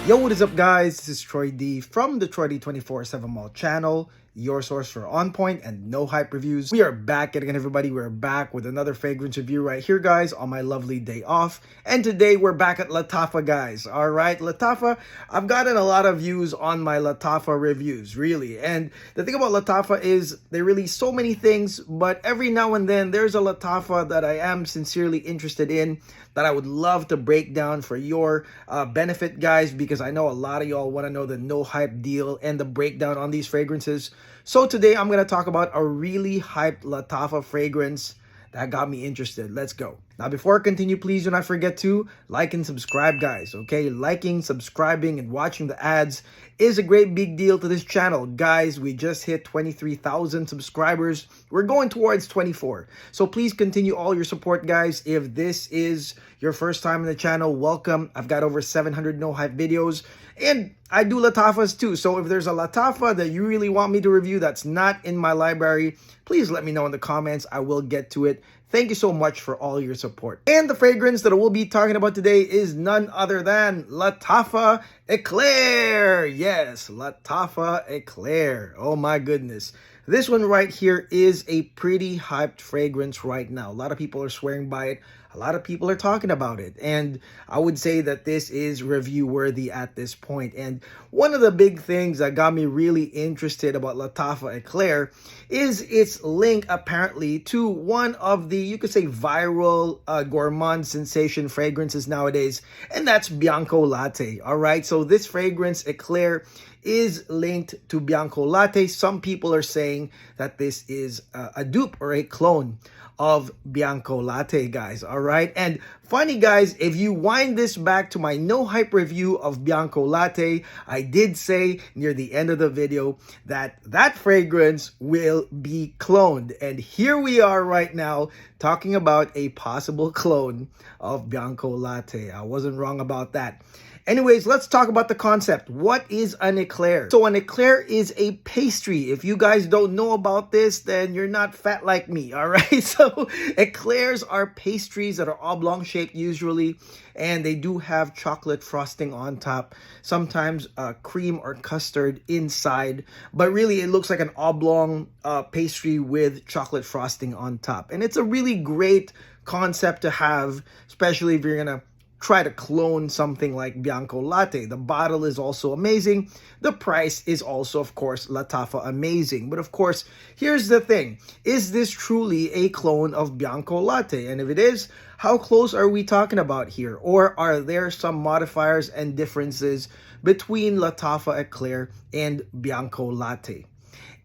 Yo, what is up, guys? This is Troy D from the Troy D 24/7 Mall channel, your source for on point and no hype reviews. We are back again, everybody. We're back with another fragrance review right here, guys, on my lovely day off. And today we're back at Lattafa, guys. All right, Lattafa. I've gotten a lot of views on my Lattafa reviews, really. And the thing about Lattafa is they release so many things, but every now and then there's a Lattafa that I am sincerely interested in that I would love to break down for your benefit, guys, because I know a lot of y'all want to know the no hype deal and the breakdown on these fragrances. So today I'm going to talk about a really hyped Lattafa fragrance that got me interested. Let's go. Now, before I continue, please do not forget to like and subscribe, guys. Okay, liking, subscribing, and watching the ads is a great big deal to this channel. Guys, we just hit 23,000 subscribers. We're going towards 24. So please continue all your support, guys. If this is your first time in the channel, welcome. I've got over 700 no hype videos. And I do Lattafas too. So if there's a Lattafa that you really want me to review that's not in my library, please let me know in the comments. I will get to it. Thank you so much for all your support. And the fragrance that I will be talking about today is none other than Lattafa Eclaire. Yes, Lattafa Eclaire. Oh my goodness. This one right here is a pretty hyped fragrance right now. A lot of people are swearing by it. A lot of people are talking about it. And I would say that this is review worthy at this point. And one of the big things that got me really interested about Lattafa Eclaire is its link apparently to one of the, you could say, viral gourmand sensation fragrances nowadays. And that's Bianco Latte. All right. So this fragrance Eclaire is linked to Bianco Latte. Some people are saying that this is a dupe or a clone of Bianco Latte, guys. All right. And funny, guys, if you wind this back to my no hype review of Bianco Latte, I did say near the end of the video that that fragrance will be cloned. And here we are right now talking about a possible clone of Bianco Latte. I wasn't wrong about that. Anyways, let's talk about the concept. What is an eclair? So an eclair is a pastry. If you guys don't know about this, then you're not fat like me, all right? So eclairs are pastries that are oblong shaped usually, and they do have chocolate frosting on top, sometimes cream or custard inside, but really it looks like an oblong pastry with chocolate frosting on top. And it's a really great concept to have, especially if you're gonna try to clone something like Bianco Latte. The bottle is also amazing. The price is also, of course, Lattafa amazing. But of course, here's the thing. Is this truly a clone of Bianco Latte? And if it is, how close are we talking about here? Or are there some modifiers and differences between Lattafa Eclaire and Bianco Latte?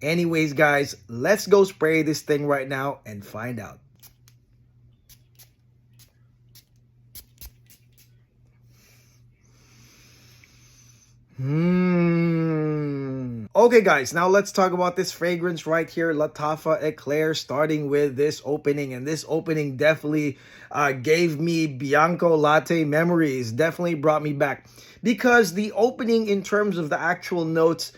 Anyways, guys, let's go spray this thing right now and find out. Okay, guys, now let's talk about this fragrance right here, Lattafa Eclaire, starting with this opening. And this opening definitely gave me Bianco Latte memories, definitely brought me back. Because the opening in terms of the actual notes,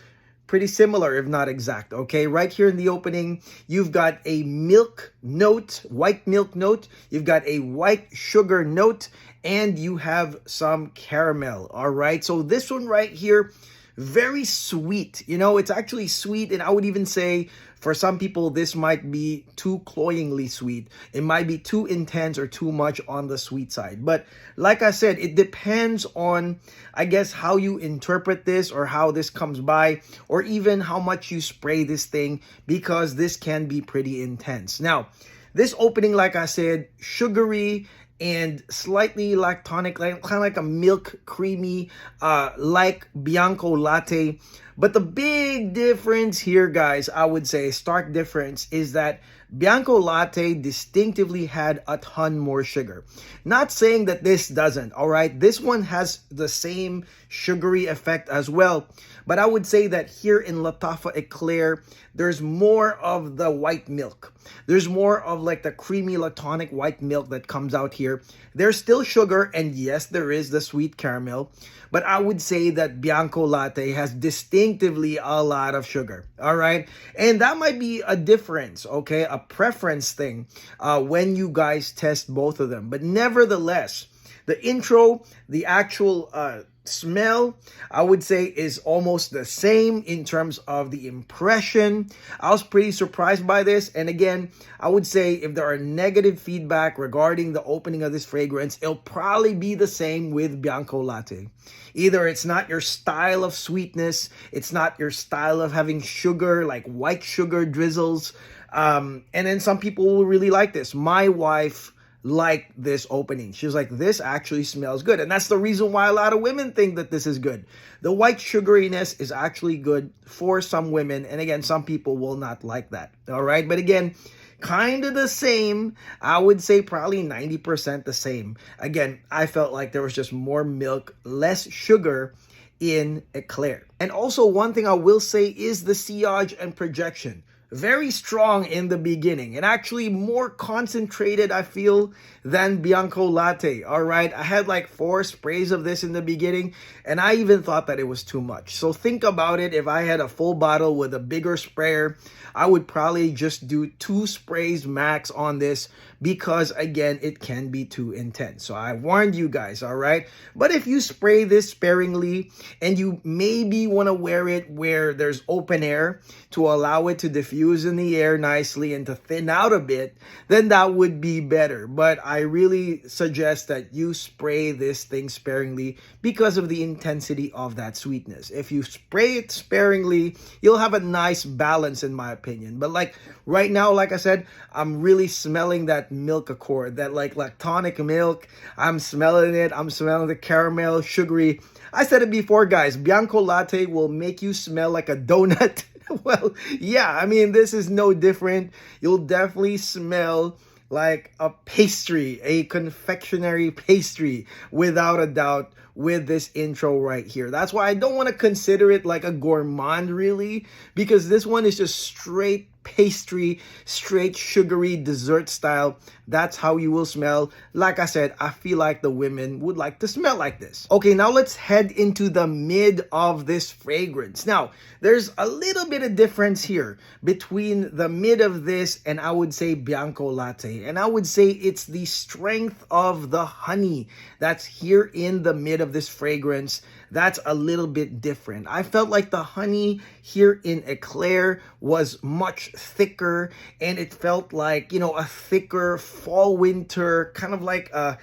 pretty similar, if not exact, okay? Right here in the opening, you've got a milk note, white milk note. You've got a white sugar note, and you have some caramel, all right? So this one right here, very sweet. You know, it's actually sweet, and I would even say for some people, this might be too cloyingly sweet. It might be too intense or too much on the sweet side. But like I said, it depends on, I guess, how you interpret this or how this comes by, or even how much you spray this thing, because this can be pretty intense. Now, this opening, like I said, sugary and slightly lactonic, kind of like a milk creamy, like Bianco Latte. But the big difference here, guys, I would say, stark difference, is that Bianco Latte distinctively had a ton more sugar. Not saying that this doesn't, all right? This one has the same sugary effect as well. But I would say that here in Lattafa Eclaire, there's more of the white milk. There's more of like the creamy lactonic white milk that comes out here. There's still sugar, and yes, there is the sweet caramel. But I would say that Bianco Latte has distinctively a lot of sugar, all right? And that might be a difference, okay? A preference thing when you guys test both of them. But nevertheless, the intro, the actual smell, I would say, is almost the same in terms of the impression. I was pretty surprised by this. And again, I would say if there are negative feedback regarding the opening of this fragrance, it'll probably be the same with Bianco Latte. Either it's not your style of sweetness, it's not your style of having sugar, like white sugar drizzles. And then some people will really like this. My wife like this opening. She was like, this actually smells good. And that's the reason why a lot of women think that this is good. The white sugariness is actually good for some women. And again, some people will not like that. All right. But again, kind of the same. I would say probably 90% the same. Again, I felt like there was just more milk, less sugar in Eclaire. And also one thing I will say is the sillage and projection. Very strong in the beginning and actually more concentrated, I feel, than Bianco Latte. All right. I had like 4 sprays of this in the beginning and I even thought that it was too much. So think about it. If I had a full bottle with a bigger sprayer, I would probably just do 2 sprays max on this because again, it can be too intense. So I warned you guys. All right. But if you spray this sparingly and you maybe want to wear it where there's open air to allow it to diffuse in the air nicely and to thin out a bit, then that would be better. But I really suggest that you spray this thing sparingly because of the intensity of that sweetness. If you spray it sparingly, you'll have a nice balance in my opinion. But like right now, like I said, I'm really smelling that milk accord, that like lactonic milk. I'm smelling it. I'm smelling the caramel, sugary. I said it before, guys, Bianco Latte will make you smell like a donut. Well, yeah, I mean, this is no different. You'll definitely smell like a pastry, a confectionery pastry, without a doubt, with this intro right here. That's why I don't want to consider it like a gourmand, really, because this one is just straight pastry, straight sugary dessert style. That's how you will smell. Like I said, I feel like the women would like to smell like this. Okay, now let's head into the mid of this fragrance. Now, there's a little bit of difference here between the mid of this and I would say Bianco Latte. And I would say it's the strength of the honey that's here in the mid of this fragrance. That's a little bit different. I felt like the honey here in Eclaire was much thicker and it felt like, you know, a thicker fall winter, kind of like a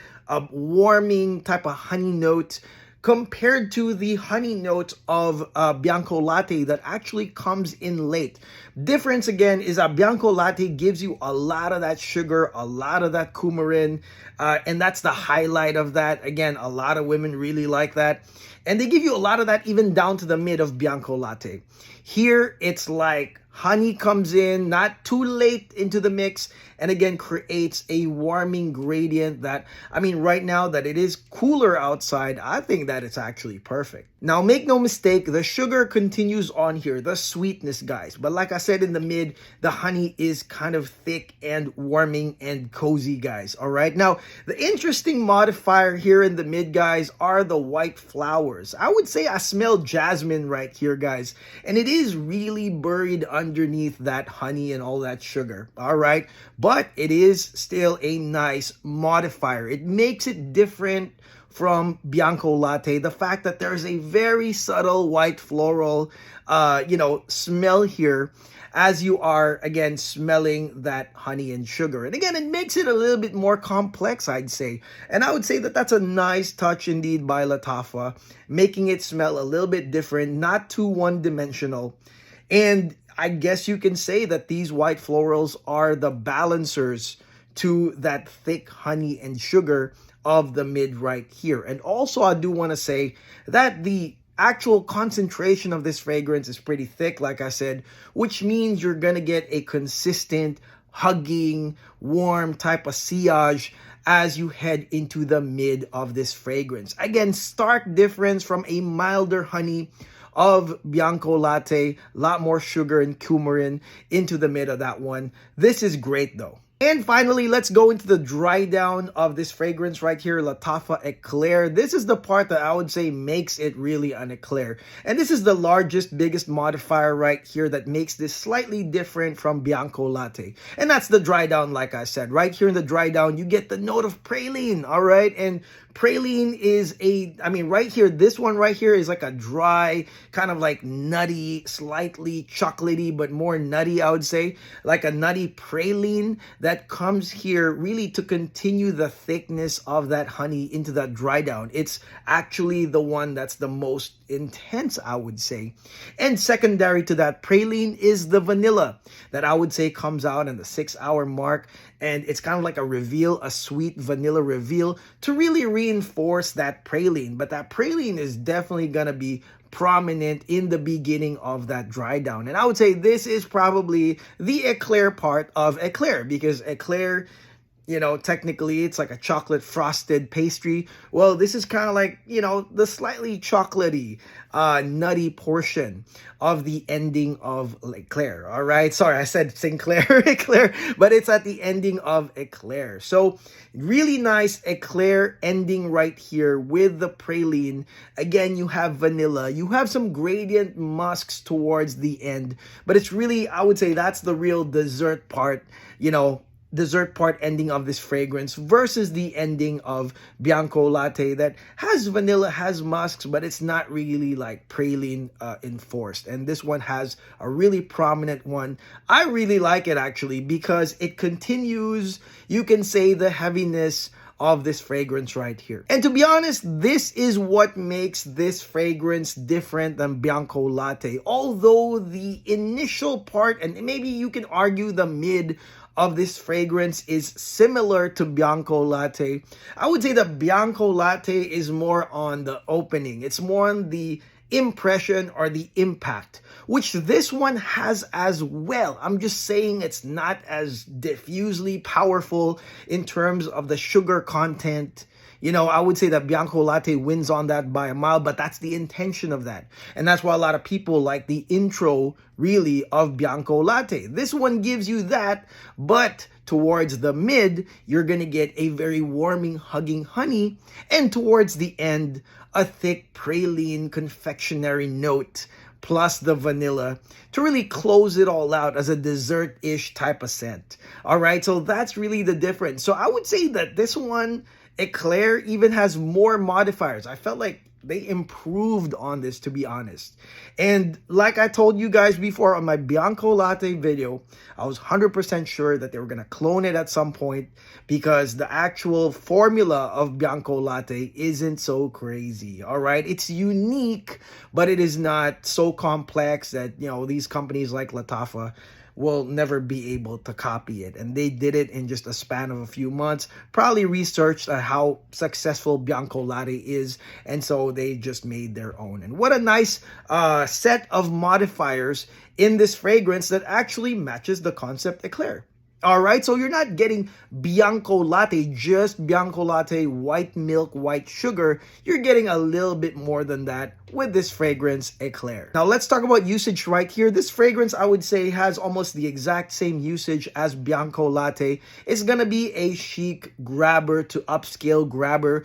warming type of honey note compared to the honey note of Bianco Latte that actually comes in late. Difference again is that Bianco Latte gives you a lot of that sugar, a lot of that coumarin, and that's the highlight of that. Again, a lot of women really like that. And they give you a lot of that even down to the mid of Bianco Latte. Here, it's like honey comes in, not too late into the mix, and again, creates a warming gradient that, I mean, right now that it is cooler outside, I think that it's actually perfect. Now, make no mistake, the sugar continues on here, the sweetness, guys. But like I said in the mid, the honey is kind of thick and warming and cozy, guys, all right? Now, the interesting modifier here in the mid, guys, are the white flowers. I would say I smell jasmine right here, guys, and it is really buried underneath that honey and all that sugar, all right? But it is still a nice modifier. It makes it different from Bianco Latte. The fact that there's a very subtle white floral, smell here as you are, again, smelling that honey and sugar. And again, it makes it a little bit more complex, I'd say. And I would say that that's a nice touch indeed by Lattafa, making it smell a little bit different, not too one-dimensional. And I guess you can say that these white florals are the balancers to that thick honey and sugar of the mid right here. And also, I do want to say that the actual concentration of this fragrance is pretty thick, like I said, which means you're going to get a consistent, hugging, warm type of sillage as you head into the mid of this fragrance. Again, stark difference from a milder honey of Bianco Latte, a lot more sugar and coumarin into the mid of that one. This is great though. And finally, let's go into the dry down of this fragrance right here, Lattafa Eclaire. This is the part that I would say makes it really an eclair. And this is the largest, biggest modifier right here that makes this slightly different from Bianco Latte. And that's the dry down, like I said. Right here in the dry down, you get the note of praline, all right? And praline is I mean, right here, this one right here is like a dry, kind of like nutty, slightly chocolatey, but more nutty, I would say. Like a nutty praline that comes here really to continue the thickness of that honey into that dry down. It's actually the one that's the most intense, I would say. And secondary to that praline is the vanilla that I would say comes out in the 6-hour mark. And it's kind of like a reveal, a sweet vanilla reveal to really reinforce that praline. But that praline is definitely going to be prominent in the beginning of that dry down. And I would say this is probably the eclair part of eclair, because eclair, you know, technically it's like a chocolate frosted pastry. Well, this is kind of like, you know, the slightly chocolatey, nutty portion of the ending of eclair. All right. Sorry, I said Sinclair, eclair, but it's at the ending of eclair. So really nice eclair ending right here with the praline. Again, you have vanilla, you have some gradient musks towards the end, but it's really, I would say that's the real dessert part, you know, dessert part ending of this fragrance versus the ending of Bianco Latte that has vanilla, has musks, but it's not really like praline enforced. And this one has a really prominent one. I really like it actually because it continues, you can say, the heaviness of this fragrance right here. And to be honest, this is what makes this fragrance different than Bianco Latte. Although the initial part, and maybe you can argue the mid of this fragrance, is similar to Bianco Latte, I would say that Bianco Latte is more on the opening. It's more on the impression or the impact, which this one has as well. I'm just saying it's not as diffusely powerful in terms of the sugar content. You know, I would say that Bianco Latte wins on that by a mile, but that's the intention of that. And that's why a lot of people like the intro, really, of Bianco Latte. This one gives you that, but towards the mid, you're going to get a very warming, hugging honey. And towards the end, a thick praline confectionery note, plus the vanilla to really close it all out as a dessert-ish type of scent. All right, so that's really the difference. So I would say that this one, Eclair, even has more modifiers. I felt like they improved on this, to be honest. And like I told you guys before on my Bianco Latte video, I was 100% sure that they were going to clone it at some point because the actual formula of Bianco Latte isn't so crazy. All right, it's unique, but it is not so complex that, you know, these companies like Lattafa will never be able to copy it. And they did it in just a span of a few months, probably researched how successful Bianco Latte is, and so they just made their own. And what a nice set of modifiers in this fragrance that actually matches the concept Eclair. All right, so you're not getting Bianco Latte, just Bianco Latte, white milk, white sugar. You're getting a little bit more than that with this fragrance, Eclair. Now, let's talk about usage right here. This fragrance, I would say, has almost the exact same usage as Bianco Latte. It's going to be a chic grabber to upscale grabber,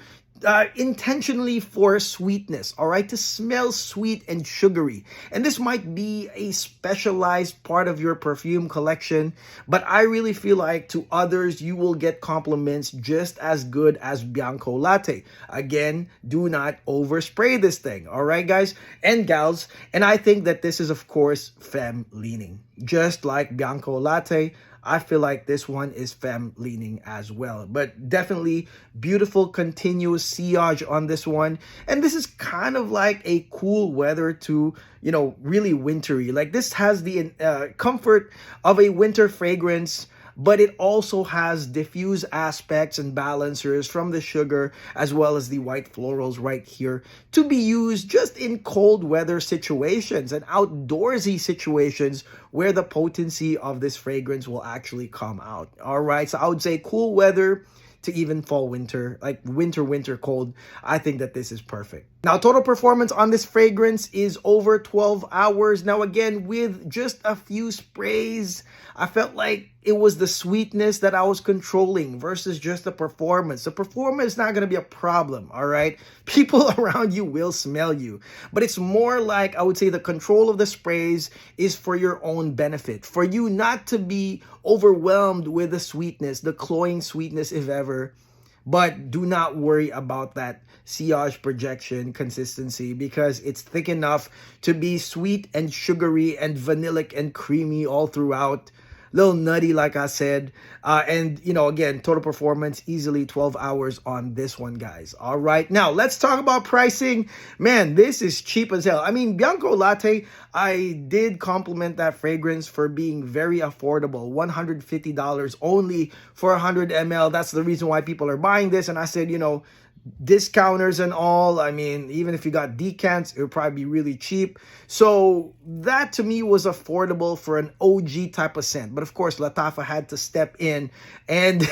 intentionally for sweetness, all right, to smell sweet and sugary. And this might be a specialized part of your perfume collection, but I really feel like to others, you will get compliments just as good as Bianco Latte. Again, do not overspray this thing, all right, guys and gals. And I think that this is, of course, femme leaning. Just like Bianco Latte, I feel like this one is femme leaning as well, but definitely beautiful continuous sillage on this one. And this is kind of like a cool weather to, you know, really wintry. Like this has the comfort of a winter fragrance, but it also has diffuse aspects and balancers from the sugar as well as the white florals right here to be used just in cold weather situations and outdoorsy situations where the potency of this fragrance will actually come out. All right, so I would say cool weather to even fall winter, like winter cold. I think that this is perfect. Now, total performance on this fragrance is over 12 hours. Now, again, with just a few sprays, I felt like it was the sweetness that I was controlling versus just the performance. The performance is not going to be a problem, all right? People around you will smell you. But it's more like, I would say, the control of the sprays is for your own benefit. For you not to be overwhelmed with the sweetness, the cloying sweetness, if ever, but do not worry about that sillage projection consistency because it's thick enough to be sweet and sugary and vanillic and creamy all throughout. Little nutty, like I said. And, you know, again, total performance, easily 12 hours on this one, guys. All right. Now, let's talk about pricing. Man, this is cheap as hell. I mean, Bianco Latte, I did compliment that fragrance for being very affordable. $150 only for 100 ml. That's the reason why people are buying this. And I said, you know, discounters and all, I mean, even if you got decants, it would probably be really cheap. So that to me was affordable for an OG type of scent. But of course, Lattafa had to step in and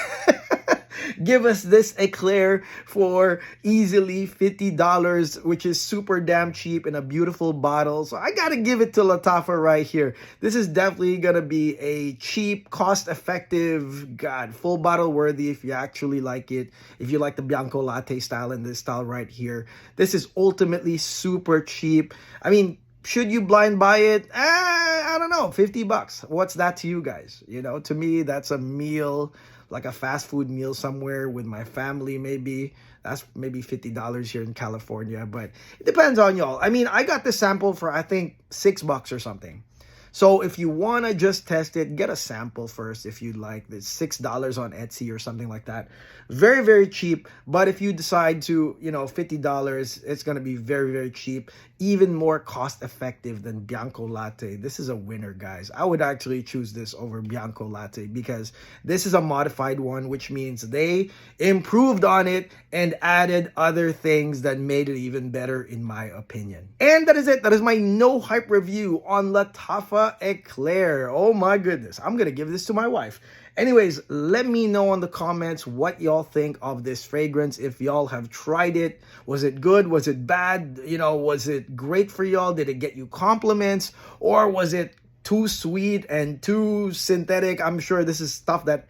give us this Eclaire for easily $50, which is super damn cheap in a beautiful bottle. So I gotta give it to Lattafa right here. This is definitely gonna be a cheap, cost-effective, God, full bottle worthy if you actually like it. If you like the Bianco Latte style and this style right here. This is ultimately super cheap. I mean, should you blind buy it? I don't know, 50 bucks. What's that to you guys? You know, to me, that's a meal, like a fast food meal somewhere with my family maybe. That's maybe $50 here in California, but it depends on y'all. I mean, I got this sample for, I think, $6 or something. So if you want to just test it, get a sample first if you'd like. It's $6 on Etsy or something like that. Very, very cheap. But if you decide to, you know, $50, it's going to be very, very cheap. Even more cost effective than Bianco Latte. This is a winner, guys. I would actually choose this over Bianco Latte because this is a modified one, which means they improved on it and added other things that made it even better, in my opinion. And that is it. That is my no hype review on Lattafa Eclaire. Oh my goodness. I'm going to give this to my wife. Anyways, let me know in the comments what y'all think of this fragrance. If y'all have tried it, was it good? Was it bad? You know, was it great for y'all? Did it get you compliments? Or was it too sweet and too synthetic? I'm sure this is stuff that,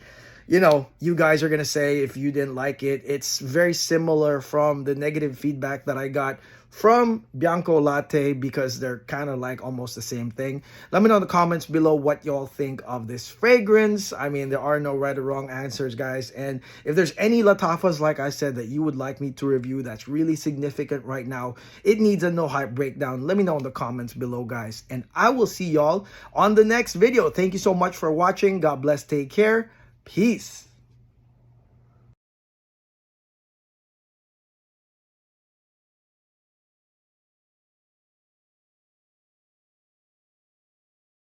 you know, you guys are going to say if you didn't like it. It's very similar from the negative feedback that I got from Bianco Latte because they're kind of like almost the same thing. Let me know in the comments below what y'all think of this fragrance. I mean, there are no right or wrong answers, guys. And if there's any Lattafas, like I said, that you would like me to review that's really significant right now, it needs a no hype breakdown. Let me know in the comments below, guys. And I will see y'all on the next video. Thank you so much for watching. God bless. Take care. Peace.